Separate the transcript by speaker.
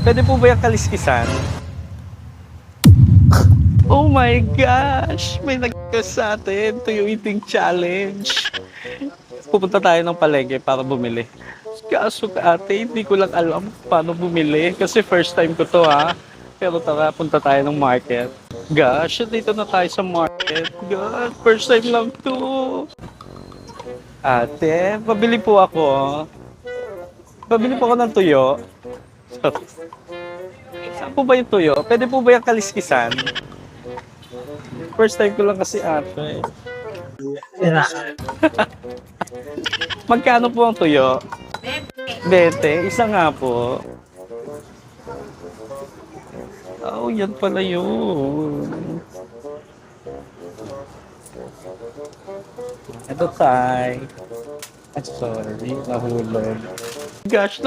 Speaker 1: Pwede po ba yung kaliskisan? Oh my gosh! May nag-request sa atin. Tuyo eating challenge. Pupunta tayo ng palengke para bumili. Kaso ate, hindi ko lang alam paano bumili. Kasi first time ko to ha. Pero tara, punta tayo ng market. Gosh, dito na tayo sa market. God, first time lang to. Ate, pabili po ako. Pabili po ako ng tuyo. Saan po ba yung tuyo? Pwede po ba yung kaliskisan? First time ko lang kasi ate. Magkano po ang tuyo? 20. Isa nga po. Oh, yan pala yun. Ito tay. Sorry, nahulog. Gosh,